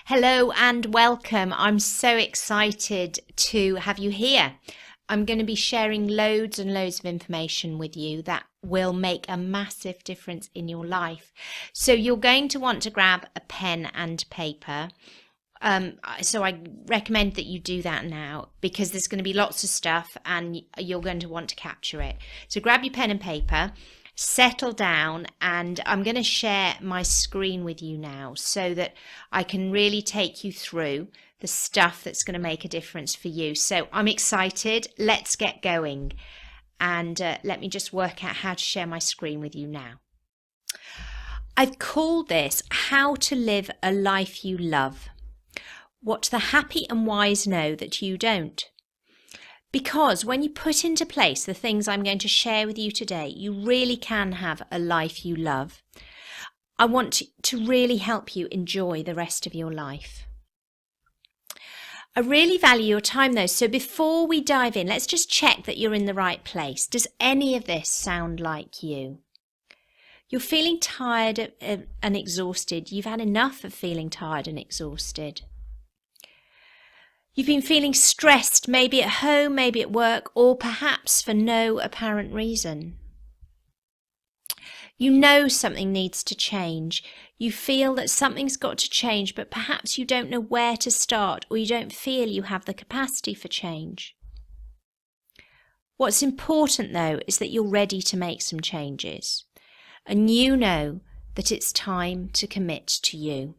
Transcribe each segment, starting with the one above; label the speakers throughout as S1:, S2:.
S1: Hello and welcome. I'm so excited to have you here. I'm going to be sharing loads and loads of information with you that will make a massive difference in your life. So you're going to want to grab a pen and paper. So I recommend that you do that now because there's going to be lots of stuff and you're going to want to capture it. So grab your pen and paper. Settle down, and I'm going to share my screen with you now so that I can really take you through the stuff that's going to make a difference for you. So I'm excited. Let's get going. And let me just work out how to share my screen with you now. I've called this How to Live a Life You Love. What the happy and wise know that you don't. Because when you put into place the things I'm going to share with you today, you really can have a life you love. I want to really help you enjoy the rest of your life. I really value your time though, so before we dive in, let's just check that you're in the right place. Does any of this sound like you? You're feeling tired and exhausted. You've had enough of feeling tired and exhausted. You've been feeling stressed, maybe at home, maybe at work, or perhaps for no apparent reason. You know something needs to change. You feel that something's got to change, but perhaps you don't know where to start, or you don't feel you have the capacity for change. What's important, though, is that you're ready to make some changes, and you know that it's time to commit to you.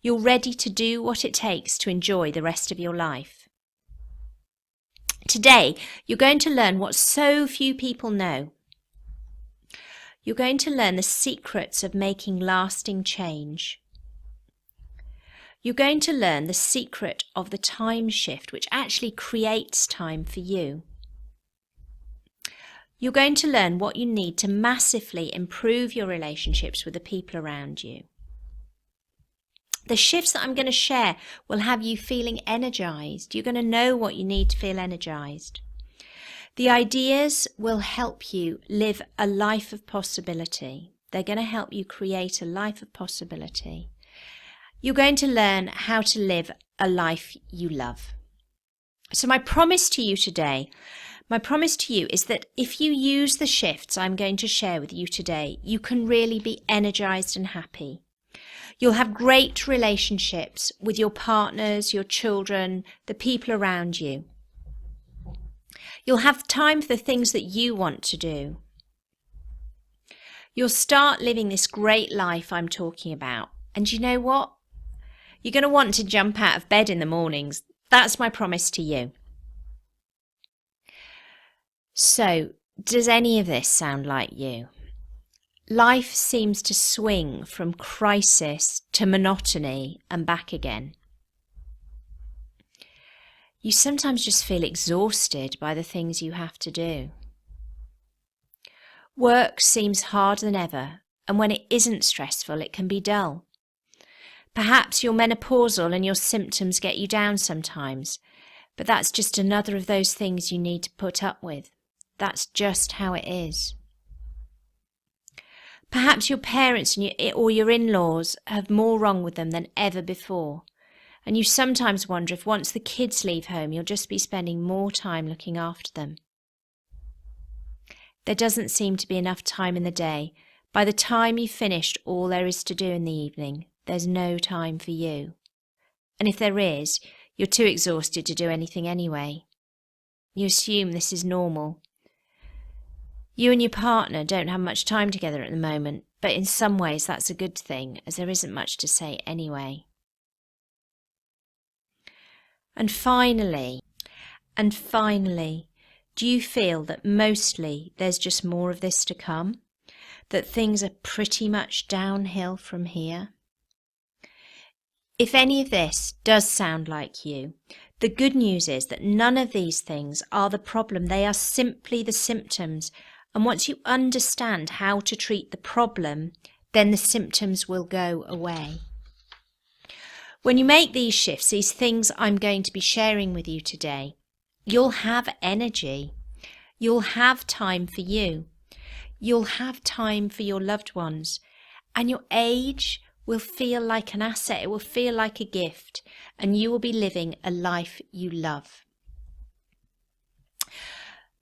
S1: You're ready to do what it takes to enjoy the rest of your life. Today, you're going to learn what so few people know. You're going to learn the secrets of making lasting change. You're going to learn the secret of the time shift, which actually creates time for you. You're going to learn what you need to massively improve your relationships with the people around you. The shifts that I'm going to share will have you feeling energized. You're going to know what you need to feel energized. The ideas will help you live a life of possibility. They're going to help you create a life of possibility. You're going to learn how to live a life you love. So my promise to you today, is that if you use the shifts I'm going to share with you today, you can really be energized and happy. You'll have great relationships with your partners, your children, the people around you. You'll have time for the things that you want to do. You'll start living this great life I'm talking about. And you know what? You're going to want to jump out of bed in the mornings. That's my promise to you. So, does any of this sound like you? Life seems to swing from crisis to monotony and back again. You sometimes just feel exhausted by the things you have to do. Work seems harder than ever, and when it isn't stressful, it can be dull. Perhaps you're menopausal and your symptoms get you down sometimes, but that's just another of those things you need to put up with. That's just how it is. Perhaps your parents or your in-laws have more wrong with them than ever before, and you sometimes wonder if once the kids leave home, you'll just be spending more time looking after them. There doesn't seem to be enough time in the day. By the time you've finished all there is to do in the evening, there's no time for you. And if there is, you're too exhausted to do anything anyway. You assume this is normal. You and your partner don't have much time together at the moment, but in some ways that's a good thing, as there isn't much to say anyway. And finally, do you feel that mostly there's just more of this to come? That things are pretty much downhill from here? If any of this does sound like you, the good news is that none of these things are the problem. They are simply the symptoms. And once you understand how to treat the problem, then the symptoms will go away. When you make these shifts, these things I'm going to be sharing with you today, you'll have energy. You'll have time for you. You'll have time for your loved ones. And your age will feel like an asset. It will feel like a gift, and you will be living a life you love.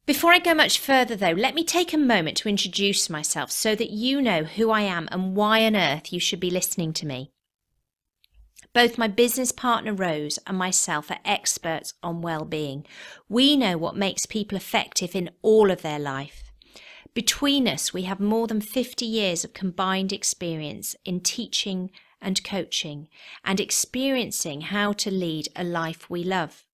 S1: Before I go much further though, let me take a moment to introduce myself so that you know who I am and why on earth you should be listening to me. Both my business partner Rose and myself are experts on well-being. We know what makes people effective in all of their life. Between us, we have more than 50 years of combined experience in teaching and coaching and experiencing how to lead a life we love.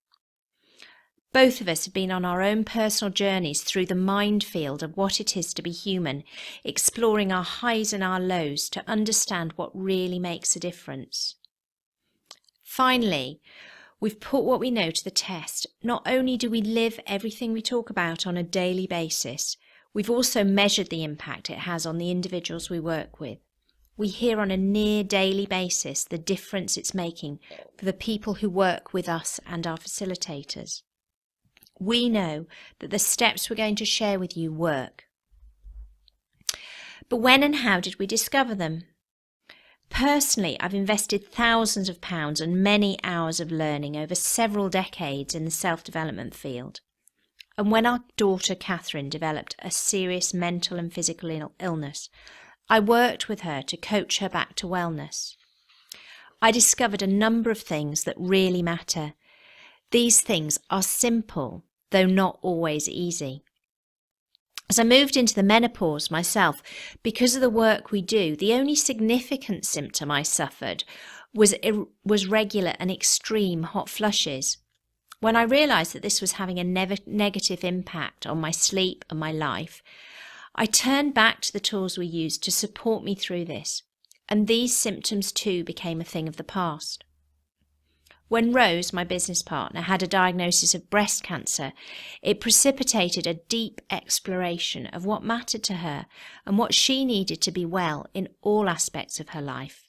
S1: Both of us have been on our own personal journeys through the minefield of what it is to be human, exploring our highs and our lows to understand what really makes a difference. Finally, we've put what we know to the test. Not only do we live everything we talk about on a daily basis, we've also measured the impact it has on the individuals we work with. We hear on a near daily basis the difference it's making for the people who work with us and our facilitators. We know that the steps we're going to share with you work. But when and how did we discover them? Personally, I've invested thousands of pounds and many hours of learning over several decades in the self-development field. And when our daughter Catherine developed a serious mental and physical illness, I worked with her to coach her back to wellness. I discovered a number of things that really matter. These things are simple, though not always easy. As I moved into the menopause myself, because of the work we do, the only significant symptom I suffered was regular and extreme hot flushes. When I realised that this was having a negative impact on my sleep and my life, I turned back to the tools we used to support me through this, and these symptoms too became a thing of the past. When Rose, my business partner, had a diagnosis of breast cancer, it precipitated a deep exploration of what mattered to her and what she needed to be well in all aspects of her life.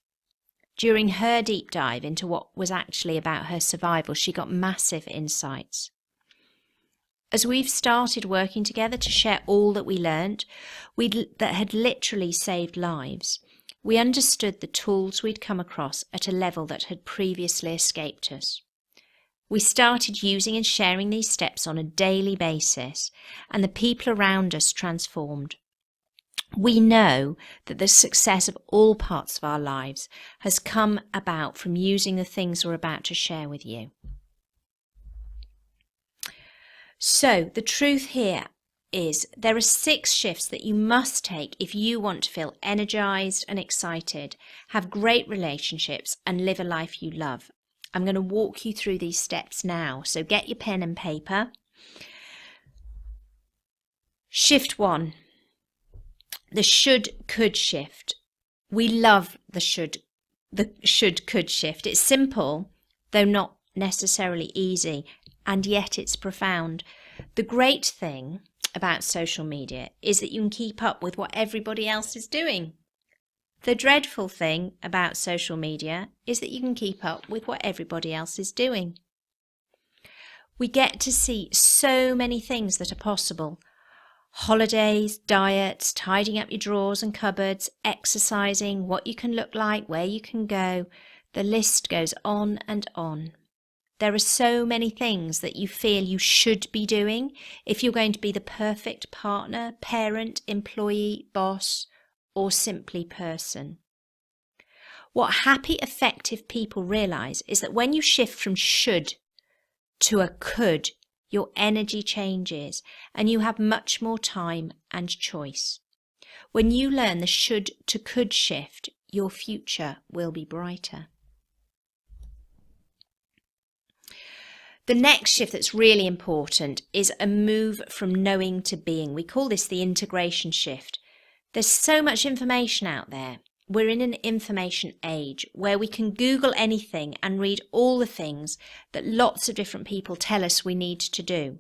S1: During her deep dive into what was actually about her survival, she got massive insights. As we've started working together to share all that we learnt, that had literally saved lives, we understood the tools we'd come across at a level that had previously escaped us. We started using and sharing these steps on a daily basis, and the people around us transformed. We know that the success of all parts of our lives has come about from using the things we're about to share with you. So, the truth here is there are 6 shifts that you must take if you want to feel energized and excited, have great relationships, and live a life you love. I'm going to walk you through these steps now, so get your pen and paper. Shift 1, the should-could shift. We love the should-could shift. It's simple, though not necessarily easy, and yet it's profound. The great thing about social media is that you can keep up with what everybody else is doing. The dreadful thing about social media is that you can keep up with what everybody else is doing. We get to see so many things that are possible. Holidays, diets, tidying up your drawers and cupboards, exercising, what you can look like, where you can go. The list goes on and on. There are so many things that you feel you should be doing if you're going to be the perfect partner, parent, employee, boss, or simply person. What happy, effective people realise is that when you shift from should to a could, your energy changes and you have much more time and choice. When you learn the should to could shift, your future will be brighter. The next shift that's really important is a move from knowing to being. We call this the integration shift. There's so much information out there. We're in an information age where we can Google anything and read all the things that lots of different people tell us we need to do.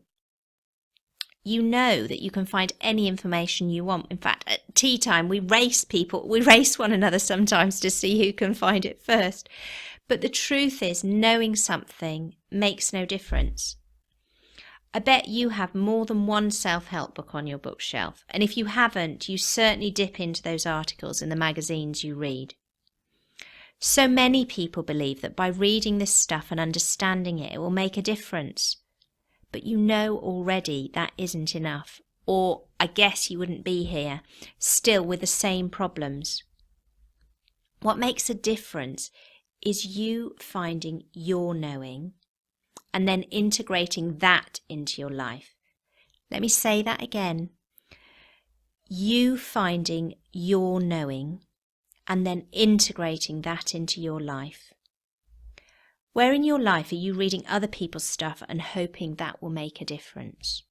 S1: You know that you can find any information you want. In fact, at tea time, we race one another sometimes to see who can find it first. But the truth is, knowing something makes no difference. I bet you have more than one self-help book on your bookshelf, and if you haven't, you certainly dip into those articles in the magazines you read. So many people believe that by reading this stuff and understanding it, it will make a difference. But you know already that isn't enough, or I guess you wouldn't be here, still with the same problems. What makes a difference is you finding your knowing and then integrating that into your life. Let me say that again. You finding your knowing and then integrating that into your life. Where in your life are you reading other people's stuff and hoping that will make a difference?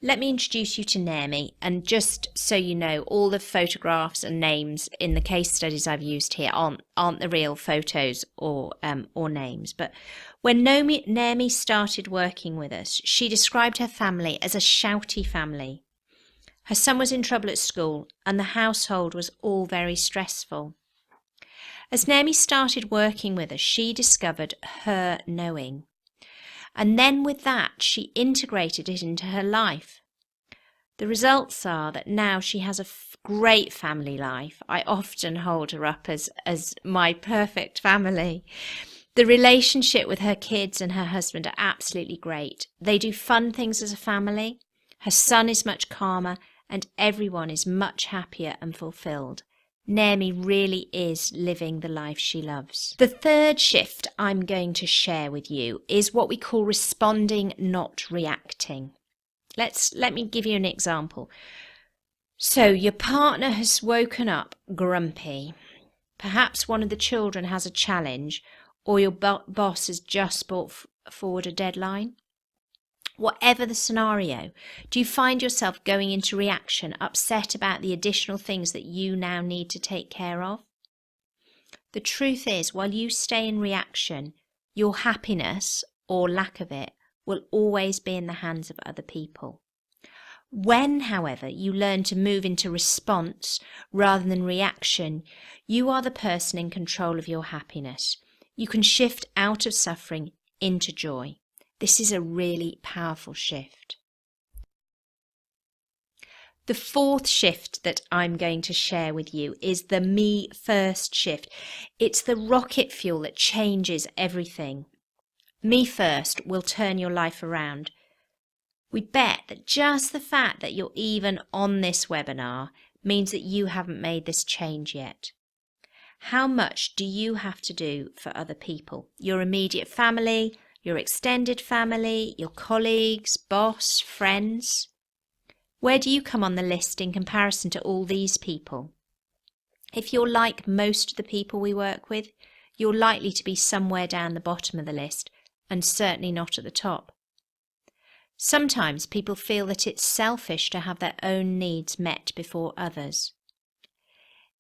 S1: Let me introduce you to Naomi, and just so you know, all the photographs and names in the case studies I've used here aren't the real photos or names. But when Naomi started working with us, she described her family as a shouty family. Her son was in trouble at school and the household was all very stressful. As Naomi started working with us, she discovered her knowing. And then with that, she integrated it into her life. The results are that now she has a great family life. I often hold her up as my perfect family. The relationship with her kids and her husband are absolutely great. They do fun things as a family. Her son is much calmer and everyone is much happier and fulfilled. Naomi really is living the life she loves. The third shift I'm going to share with you is what we call responding, not reacting. Let me give you an example. So your partner has woken up grumpy. Perhaps one of the children has a challenge, or your boss has just brought forward a deadline. Whatever the scenario, do you find yourself going into reaction, upset about the additional things that you now need to take care of? The truth is, while you stay in reaction, your happiness, or lack of it, will always be in the hands of other people. When, however, you learn to move into response rather than reaction, you are the person in control of your happiness. You can shift out of suffering into joy. This is a really powerful shift. The fourth shift that I'm going to share with you is the me first shift. It's the rocket fuel that changes everything. Me first will turn your life around. We bet that just the fact that you're even on this webinar means that you haven't made this change yet. How much do you have to do for other people? Your immediate family, your extended family, your colleagues, boss, friends? Where do you come on the list in comparison to all these people? If you're like most of the people we work with, you're likely to be somewhere down the bottom of the list and certainly not at the top. Sometimes people feel that it's selfish to have their own needs met before others.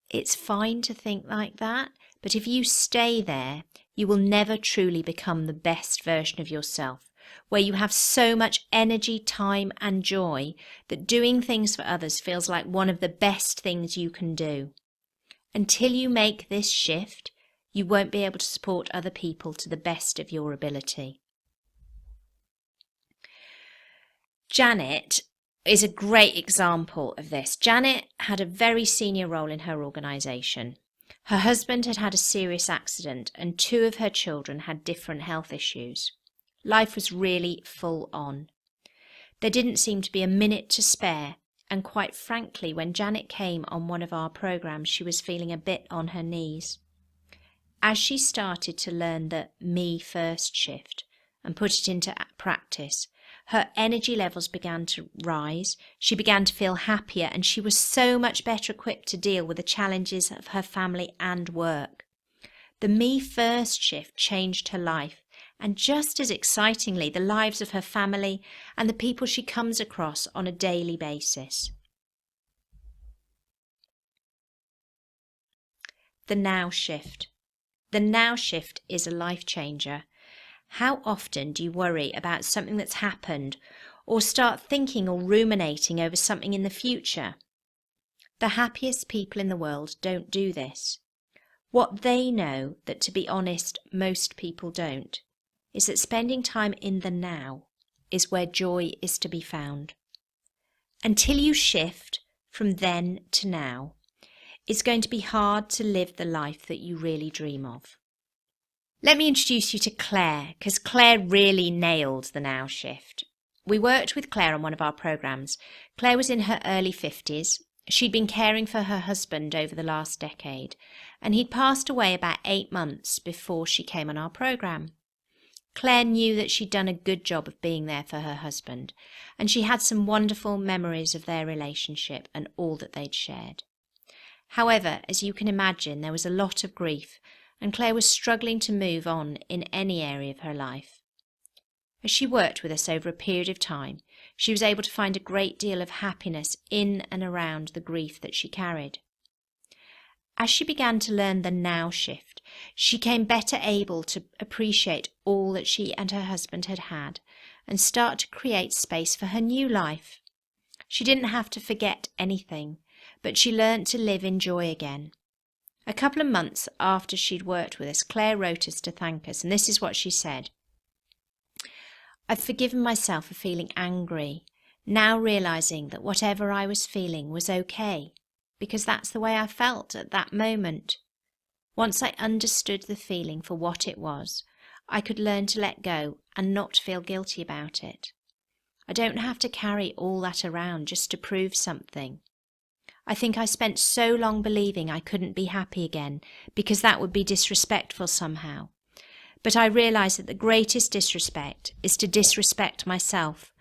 S1: It's fine to think like that, but if you stay there, you will never truly become the best version of yourself, where you have so much energy, time and joy that doing things for others feels like one of the best things you can do. Until you make this shift, you won't be able to support other people to the best of your ability. Janet is a great example of this. Janet had a very senior role in her organisation. Her husband had had a serious accident and 2 of her children had different health issues. Life was really full on. There didn't seem to be a minute to spare, and quite frankly, when Janet came on one of our programmes, she was feeling a bit on her knees. As she started to learn the me first shift and put it into practice, her energy levels began to rise, she began to feel happier, and she was so much better equipped to deal with the challenges of her family and work. The me first shift changed her life, and just as excitingly, the lives of her family and the people she comes across on a daily basis. The now shift. The now shift is a life changer. How often do you worry about something that's happened or start thinking or ruminating over something in the future? The happiest people in the world don't do this. What they know, that to be honest, most people don't, is that spending time in the now is where joy is to be found. Until you shift from then to now, it's going to be hard to live the life that you really dream of. Let me introduce you to Claire, because Claire really nailed the now shift. We worked with Claire on one of our programs. Claire was in her early 50s. She'd been caring for her husband over the last decade, and he'd passed away about 8 months before she came on our program. Claire knew that she'd done a good job of being there for her husband, and she had some wonderful memories of their relationship and all that they'd shared. However, as you can imagine, there was a lot of grief, and Claire was struggling to move on in any area of her life. As she worked with us over a period of time, she was able to find a great deal of happiness in and around the grief that she carried. As she began to learn the now shift, she became better able to appreciate all that she and her husband had had and start to create space for her new life. She didn't have to forget anything, but she learned to live in joy again. A couple of months after she'd worked with us, Claire wrote us to thank us, and this is what she said. "I've forgiven myself for feeling angry, now realising that whatever I was feeling was okay, because that's the way I felt at that moment. Once I understood the feeling for what it was, I could learn to let go and not feel guilty about it. I don't have to carry all that around just to prove something. I think I spent so long believing I couldn't be happy again because that would be disrespectful somehow. But I realised that the greatest disrespect is to disrespect myself,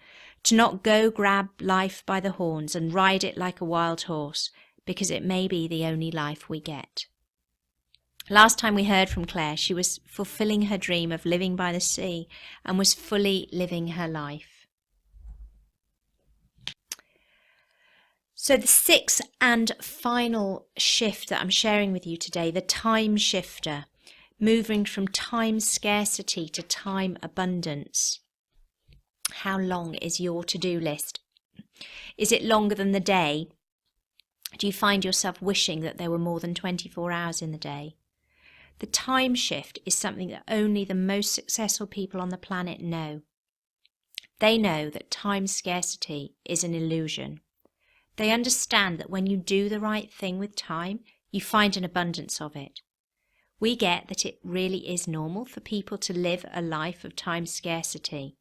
S1: to not go grab life by the horns and ride it like a wild horse, because it may be the only life we get." Last time we heard from Claire, she was fulfilling her dream of living by the sea and was fully living her life. So the sixth and final shift that I'm sharing with you today, the time shifter, moving from time scarcity to time abundance. How long is your to-do list? Is it longer than the day? Do you find yourself wishing that there were more than 24 hours in the day? The time shift is something that only the most successful people on the planet know. They know that time scarcity is an illusion. They understand that when you do the right thing with time, you find an abundance of it. We get that it really is normal for people to live a life of time scarcity.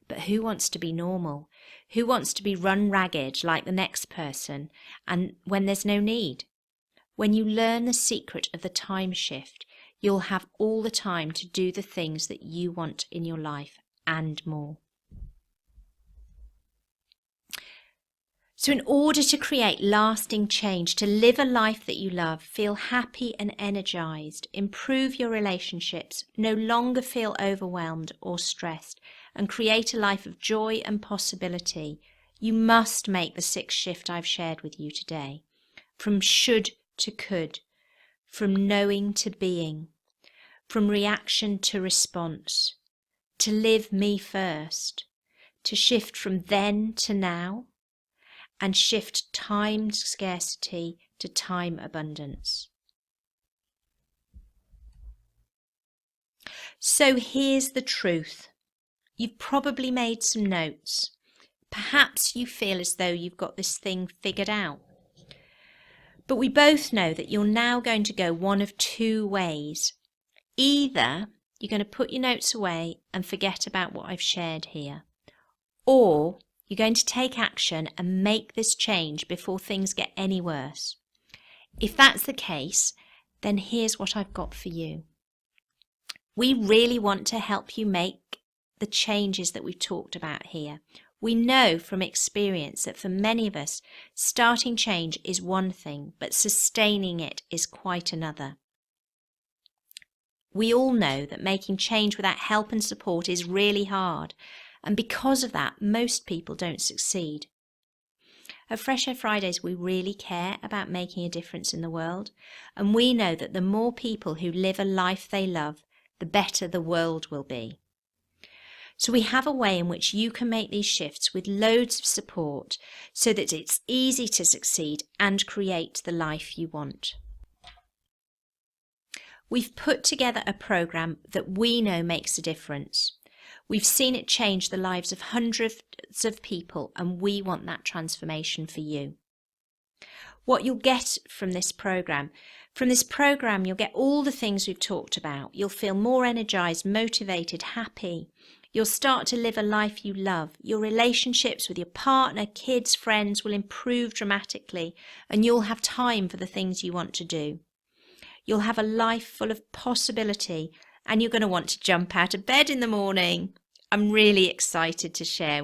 S1: But who wants to be normal? Who wants to be run ragged like the next person and when there's no need? When you learn the secret of the time shift, you'll have all the time to do the things that you want in your life and more. So in order to create lasting change, to live a life that you love, feel happy and energized, improve your relationships, no longer feel overwhelmed or stressed, and create a life of joy and possibility, you must make the sixth shift I've shared with you today. From should to could, from knowing to being, from reaction to response, to live me first, to shift from then to now, and shift time scarcity to time abundance. So here's the truth. You've probably made some notes. Perhaps you feel as though you've got this thing figured out. But we both know that you're now going to go one of two ways. Either you're going to put your notes away and forget about what I've shared here, or you're going to take action and make this change before things get any worse. If that's the case, then here's what I've got for you. We really want to help you make the changes that we've talked about here. We know from experience that for many of us, starting change is one thing, but sustaining it is quite another. We all know that making change without help and support is really hard, and because of that, most people don't succeed. At Fresh Air Fridays, we really care about making a difference in the world, and we know that the more people who live a life they love, the better the world will be. So we have a way in which you can make these shifts with loads of support so that it's easy to succeed and create the life you want. We've put together a program that we know makes a difference. We've seen it change the lives of hundreds of people, and we want that transformation for you. What you'll get from this program. From this program, you'll get all the things we've talked about. You'll feel more energized, motivated, happy. You'll start to live a life you love. Your relationships with your partner, kids, friends will improve dramatically, and you'll have time for the things you want to do. You'll have a life full of possibility, and you're going to want to jump out of bed in the morning. I'm really excited to share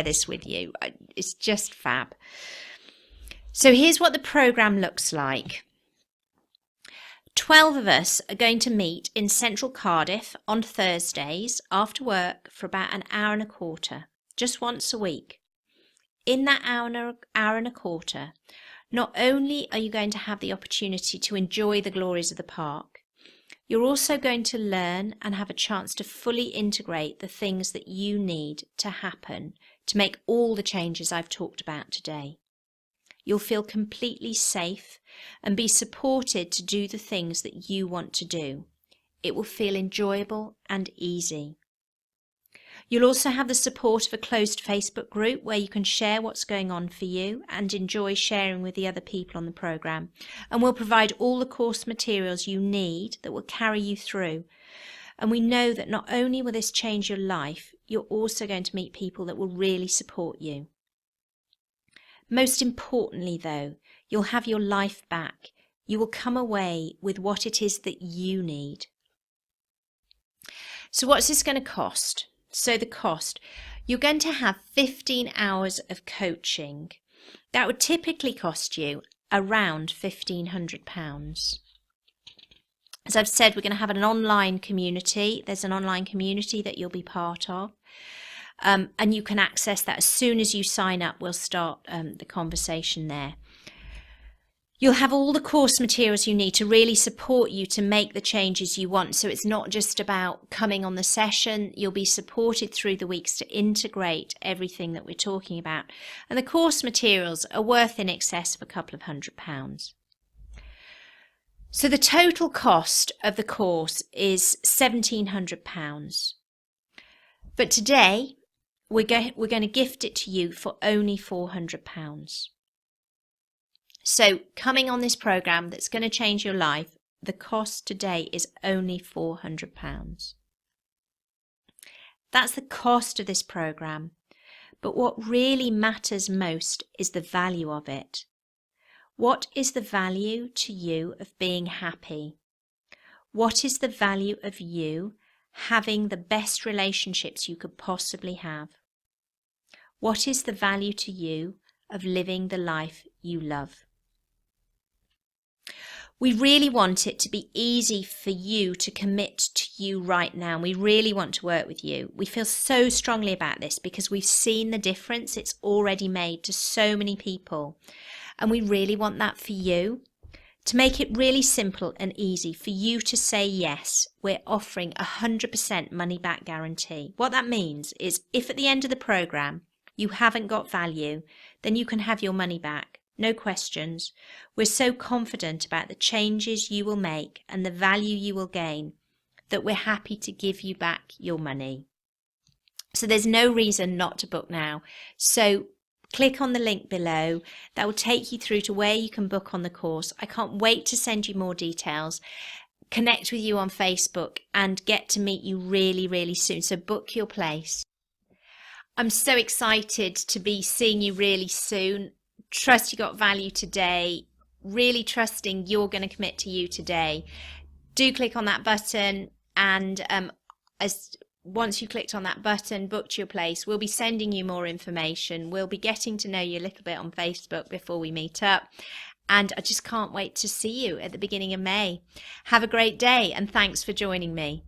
S1: this with you. It's just fab. So here's what the program looks like. 12 of us are going to meet in central Cardiff on Thursdays after work for about an hour and a quarter, just once a week. In that hour and a quarter, not only are you going to have the opportunity to enjoy the glories of the park, you're also going to learn and have a chance to fully integrate the things that you need to happen to make all the changes I've talked about today. You'll feel completely safe and be supported to do the things that you want to do. It will feel enjoyable and easy. You'll also have the support of a closed Facebook group where you can share what's going on for you and enjoy sharing with the other people on the program. And we'll provide all the course materials you need that will carry you through. And we know that not only will this change your life, you're also going to meet people that will really support you. Most importantly, though, you'll have your life back. You will come away with what it is that you need. So what's this going to cost? So the cost, you're going to have 15 hours of coaching. That would typically cost you around £1,500. As I've said, we're going to have an online community. There's an online community that you'll be part of. And you can access that as soon as you sign up. We'll start the conversation there. You'll have all the course materials you need to really support you to make the changes you want. So it's not just about coming on the session. You'll be supported through the weeks to integrate everything that we're talking about. And the course materials are worth in excess of a couple of £100. So the total cost of the course is £1,700. But today, we're going to gift it to you for only £400. So coming on this program that's going to change your life, the cost today is only £400. That's the cost of this program. But what really matters most is the value of it. What is the value to you of being happy? What is the value of you having the best relationships you could possibly have? What is the value to you of living the life you love? We really want it to be easy for you to commit to you right now. We really want to work with you. We feel so strongly about this because we've seen the difference it's already made to so many people. And we really want that for you. To make it really simple and easy for you to say yes, we're offering 100% money back guarantee. What that means is if at the end of the program you haven't got value, then you can have your money back. No questions. We're so confident about the changes you will make and the value you will gain that we're happy to give you back your money. So there's no reason not to book now. So click on the link below. That will take you through to where you can book on the course. I can't wait to send you more details, connect with you on Facebook and get to meet you really, really soon. So book your place. I'm so excited to be seeing you really soon. Trust you got value today. Really trusting you're going to commit to you today. Do click on that button, and once you clicked on that button, booked your place, we'll be sending you more information. We'll be getting to know you a little bit on Facebook before we meet up. And I just can't wait to see you at the beginning of May. Have a great day, and thanks for joining me.